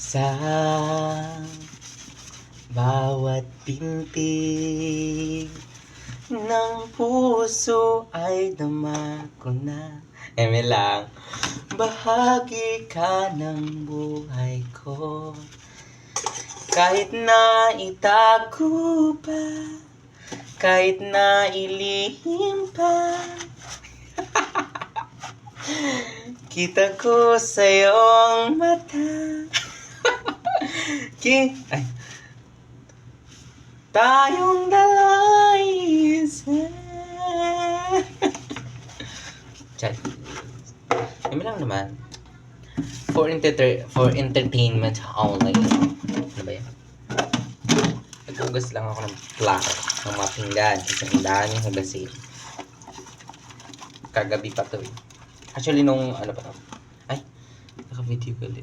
Sa bawat pintig ng puso ay dama ko na. Eme lang. Bahagi ka ng buhay ko. Kahit na itago pa, kahit na ilihim pa, kita ko sa iyong mata. Ay. Tayong dalawa'y isa. Chat. Eme lang naman. For entertainment only. Ano ba yan? Naghugas lang ako ng plato, ng mga pinggan. Kasi ang daming hugasin. Kagabi pa to eh. Actually, nung ano pa to? Ay, naka-video ko ulit.